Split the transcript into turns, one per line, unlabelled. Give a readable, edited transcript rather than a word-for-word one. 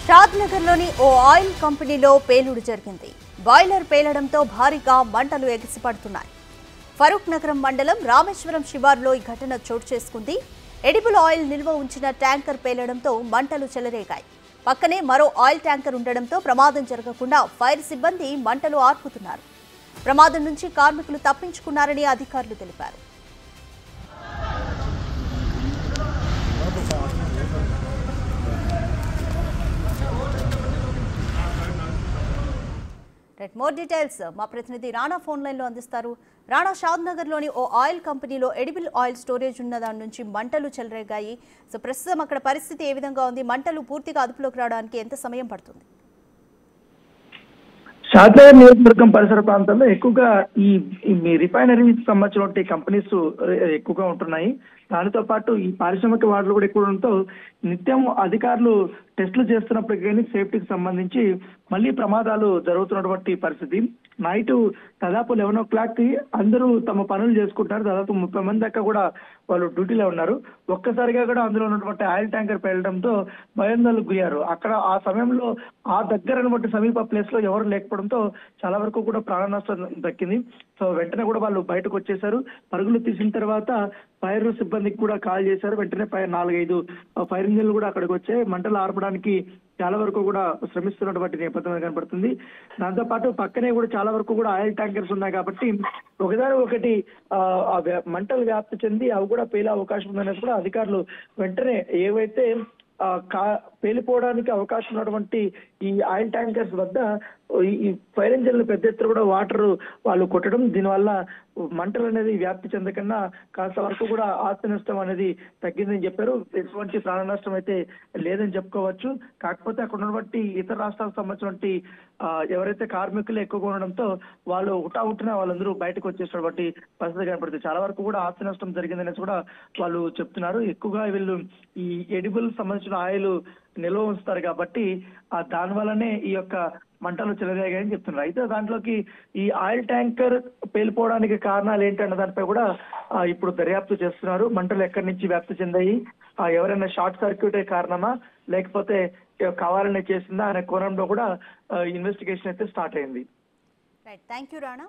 షాద్నగర్లోని ఓ oil కంపెనీలో పేలుడు జరిగింది. బాయిలర్ పేలడంతో భారీగా మంటలు ఎగిసిపడుతున్నాయి. ఫరూక్ నగరం మండలం రామేశ్వరం శివారులో ఈ ఘటన చోటు చేసుకుంది. ఎడిబుల్ ఆయిల్ నిల్వ ఉంచిన ట్యాంకర్ పేలడంతో మంటలు చెలరేగాయి. పక్కనే మరో ఆయిల్ ట్యాంకర్ ఉండడంతో ప్రమాదం జరగకుండా ఫైర్ సిబ్బంది మంటలు ఆర్పుతున్నారు. ప్రమాదం నుంచి కార్మికులు తప్పించుకున్నారని అధికారులు తెలిపారు. మోర్ డీటెయిల్స్ మా ప్రతినిధి రాణా ఫోన్ లైన్ లో అందిస్తారు. రాణా, షాద్నగర్లోని ఓ ఆయిల్ కంపెనీలో ఎడిబుల్ ఆయిల్ స్టోరేజ్ ఉన్న దాని నుంచి మంటలు చెలరేగాయి. సో ప్రస్తుతం అక్కడ పరిస్థితి ఏ విధంగా ఉంది? మంటలు పూర్తిగా అదుపులోకి రావడానికి ఎంత సమయం పడుతుంది?
షాద్నగర్ నియోజకవర్గం పరిసర ప్రాంతాల్లో ఎక్కువగా ఈ రిఫైనరీకి సంబంధించిన కంపెనీస్ ఎక్కువగా ఉంటున్నాయి. దానితో పాటు ఈ పారిశ్రామిక వాడలు కూడా ఎక్కువ ఉండడంతో నిత్యం అధికారులు టెస్టులు చేస్తున్నప్పటికీ కానీ సేఫ్టీకి సంబంధించి మళ్ళీ ప్రమాదాలు జరుగుతున్నటువంటి పరిస్థితి. నైట్ దాదాపు 11 o'clock అందరూ తమ పనులు చేసుకుంటారు. దాదాపు 30 మంది దాకా కూడా వాళ్ళు డ్యూటీలో ఉన్నారు. ఒక్కసారిగా కూడా అందులో ఉన్నటువంటి ఆయిల్ ట్యాంకర్ పేలడంతో భయాందోళనకు గురయ్యారు. అక్కడ ఆ సమయంలో ఆ దగ్గర సమీప ప్లేస్ లో ఎవరు లేకపోవడంతో చాలా వరకు కూడా ప్రాణ నష్టం దక్కింది. సో వెంటనే కూడా వాళ్ళు బయటకు వచ్చేసారు. పరుగులు తీసిన తర్వాత ఫైర్ సిబ్బందికి కూడా కాల్ చేశారు. వెంటనే 4-5 ఫైర్ ఇంజిన్లు కూడా అక్కడికి వచ్చాయి. మంటలు ఆర్పడానికి చాలా వరకు కూడా శ్రమిస్తున్నటువంటి నేపథ్యం కనపడుతుంది. దాంతో పాటు పక్కనే కూడా చాలా వరకు కూడా ఆయిల్ ట్యాంకర్స్ ఉన్నాయి కాబట్టి ఒకదాని ఒకటి మంటలు వ్యాప్తి చెంది అవి కూడా పేలే అవకాశం ఉందనేది కూడా అధికారులు వెంటనే ఏవైతే పేలిపోవడానికి అవకాశం ఉన్నటువంటి ఈ ఆయిల్ ట్యాంకర్స్ వద్ద ఈ ఫైర్ ఇంజిన్లు పెద్ద ఎత్తున కూడా వాటర్ వాళ్ళు కొట్టడం, దీనివల్ల మంటలు అనేది వ్యాప్తి చెందకుండా కాస్త వరకు కూడా ఆస్తి నష్టం అనేది తగ్గిందని చెప్పారు. ఎటువంటి ప్రాణ నష్టం అయితే లేదని చెప్పుకోవచ్చు. కాకపోతే అక్కడ ఉన్నటువంటి ఇతర రాష్ట్రాలకు సంబంధించినటువంటి ఎవరైతే కార్మికులు ఎక్కువగా ఉండడంతో వాళ్ళు హుటాహుటిన వాళ్ళందరూ బయటకు వచ్చేసినటువంటి పరిస్థితి కనపడుతుంది. చాలా వరకు కూడా ఆస్తి నష్టం జరిగిందనేసి కూడా వాళ్ళు చెప్తున్నారు. ఎక్కువగా వీళ్ళు ఈ ఎడిబుల్ సంబంధించిన ఆయిల్ నిల్వ ఉంచుతారు కాబట్టి దాని వల్లనే ఈ యొక్క మంటలు చెలరేగాయని చెప్తున్నారు. అయితే దాంట్లోకి ఈ ఆయిల్ ట్యాంకర్ పేలిపోవడానికి కారణాలు ఏంటన్న దానిపై కూడా ఇప్పుడు దర్యాప్తు చేస్తున్నారు. మంటలు ఎక్కడి నుంచి వ్యాప్తి చెందాయి, ఎవరైనా షార్ట్ సర్క్యూటే కారణమా లేకపోతే కావాలనే చేసిందా అనే కోణంలో కూడా ఇన్వెస్టిగేషన్ అయితే స్టార్ట్ అయింది.
Right, thank you Rana.